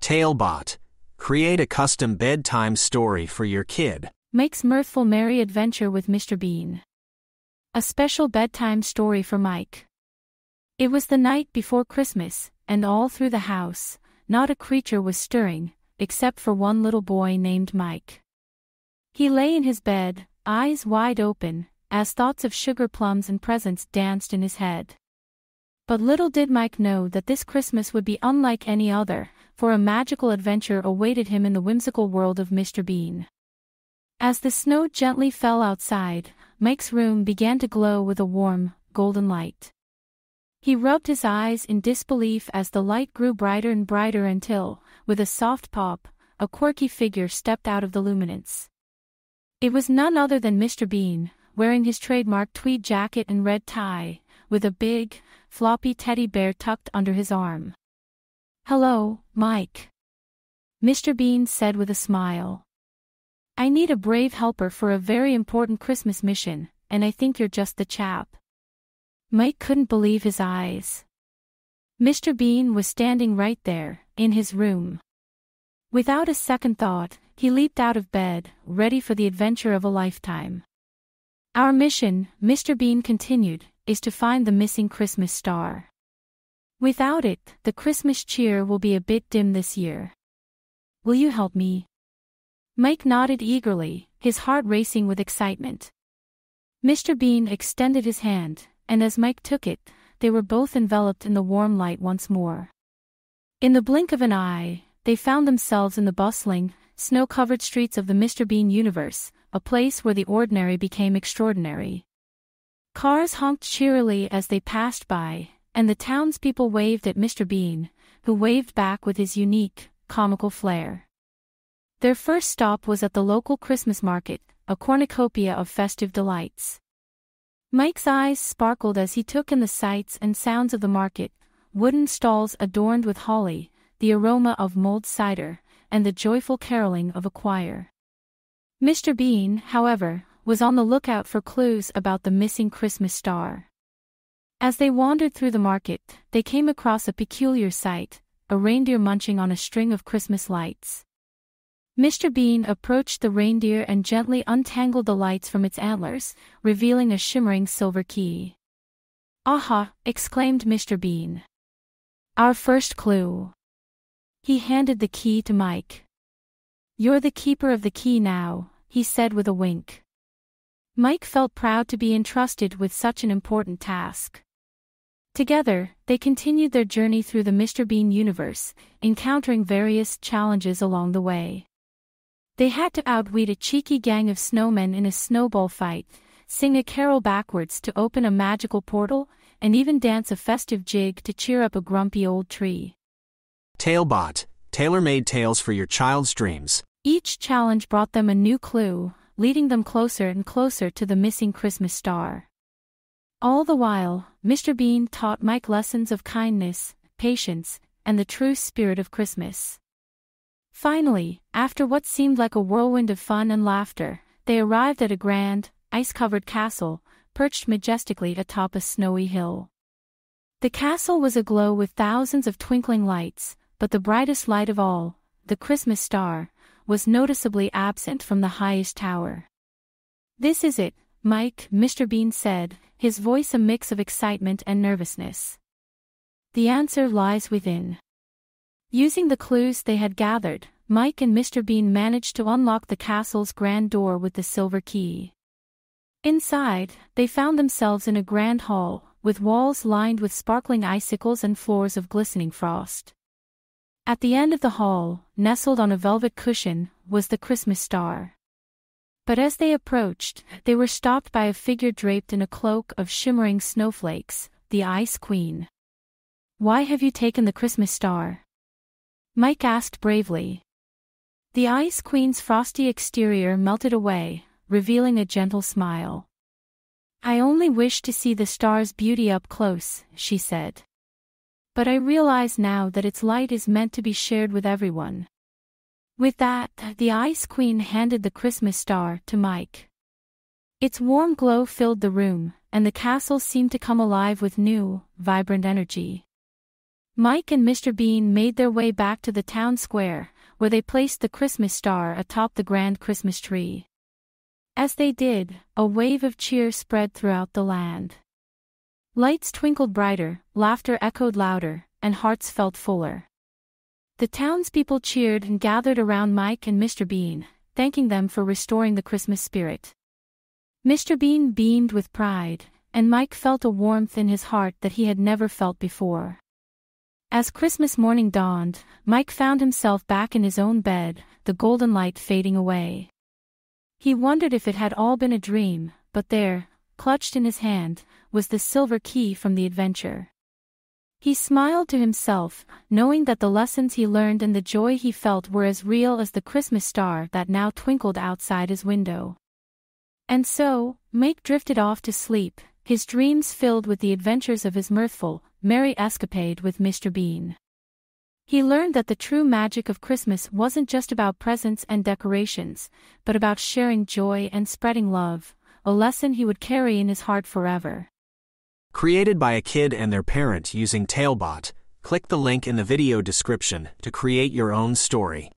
Talebot. Create a custom bedtime story for your kid. Mike's mirthful merry adventure with Mr. Bean. A special bedtime story for Mike. It was the night before Christmas, and all through the house, not a creature was stirring, except for one little boy named Mike. He lay in his bed, eyes wide open, as thoughts of sugar plums and presents danced in his head. But little did Mike know that this Christmas would be unlike any other, for a magical adventure awaited him in the whimsical world of Mr. Bean. As the snow gently fell outside, Mike's room began to glow with a warm, golden light. He rubbed his eyes in disbelief as the light grew brighter and brighter until, with a soft pop, a quirky figure stepped out of the luminance. It was none other than Mr. Bean, wearing his trademark tweed jacket and red tie, with a big, floppy teddy bear tucked under his arm. "Hello, Mike," Mr. Bean said with a smile. "I need a brave helper for a very important Christmas mission, and I think you're just the chap." Mike couldn't believe his eyes. Mr. Bean was standing right there, in his room. Without a second thought, he leaped out of bed, ready for the adventure of a lifetime. "Our mission," Mr. Bean continued, "is to find the missing Christmas star. Without it, the Christmas cheer will be a bit dim this year. Will you help me?" Mike nodded eagerly, his heart racing with excitement. Mr. Bean extended his hand, and as Mike took it, they were both enveloped in the warm light once more. In the blink of an eye, they found themselves in the bustling, snow-covered streets of the Mr. Bean universe, a place where the ordinary became extraordinary. Cars honked cheerily as they passed by, and the townspeople waved at Mr. Bean, who waved back with his unique, comical flair. Their first stop was at the local Christmas market, a cornucopia of festive delights. Mike's eyes sparkled as he took in the sights and sounds of the market: wooden stalls adorned with holly, the aroma of mulled cider, and the joyful caroling of a choir. Mr. Bean, however, was on the lookout for clues about the missing Christmas star. As they wandered through the market, they came across a peculiar sight: a reindeer munching on a string of Christmas lights. Mr. Bean approached the reindeer and gently untangled the lights from its antlers, revealing a shimmering silver key. "Aha!" exclaimed Mr. Bean. "Our first clue." He handed the key to Mike. "You're the keeper of the key now," he said with a wink. Mike felt proud to be entrusted with such an important task. Together, they continued their journey through the Mr. Bean universe, encountering various challenges along the way. They had to outwit a cheeky gang of snowmen in a snowball fight, sing a carol backwards to open a magical portal, and even dance a festive jig to cheer up a grumpy old tree. Talebot. Tailor-made tales for your child's dreams. Each challenge brought them a new clue, leading them closer and closer to the missing Christmas star. All the while, Mr. Bean taught Mike lessons of kindness, patience, and the true spirit of Christmas. Finally, after what seemed like a whirlwind of fun and laughter, they arrived at a grand, ice-covered castle, perched majestically atop a snowy hill. The castle was aglow with thousands of twinkling lights, but the brightest light of all, the Christmas star, was noticeably absent from the highest tower. "This is it, Mike," Mr. Bean said, his voice a mix of excitement and nervousness. "The answer lies within." Using the clues they had gathered, Mike and Mr. Bean managed to unlock the castle's grand door with the silver key. Inside, they found themselves in a grand hall, with walls lined with sparkling icicles and floors of glistening frost. At the end of the hall, nestled on a velvet cushion, was the Christmas star. But as they approached, they were stopped by a figure draped in a cloak of shimmering snowflakes, the Ice Queen. "Why have you taken the Christmas star?" Mike asked bravely. The Ice Queen's frosty exterior melted away, revealing a gentle smile. "I only wish to see the star's beauty up close," she said. "But I realize now that its light is meant to be shared with everyone." With that, the Ice Queen handed the Christmas star to Mike. Its warm glow filled the room, and the castle seemed to come alive with new, vibrant energy. Mike and Mr. Bean made their way back to the town square, where they placed the Christmas star atop the grand Christmas tree. As they did, a wave of cheer spread throughout the land. Lights twinkled brighter, laughter echoed louder, and hearts felt fuller. The townspeople cheered and gathered around Mike and Mr. Bean, thanking them for restoring the Christmas spirit. Mr. Bean beamed with pride, and Mike felt a warmth in his heart that he had never felt before. As Christmas morning dawned, Mike found himself back in his own bed, the golden light fading away. He wondered if it had all been a dream, but there, clutched in his hand, was the silver key from the adventure. He smiled to himself, knowing that the lessons he learned and the joy he felt were as real as the Christmas star that now twinkled outside his window. And so, Mike drifted off to sleep, his dreams filled with the adventures of his mirthful, merry escapade with Mr. Bean. He learned that the true magic of Christmas wasn't just about presents and decorations, but about sharing joy and spreading love, a lesson he would carry in his heart forever. Created by a kid and their parent using Talebot, click the link in the video description to create your own story.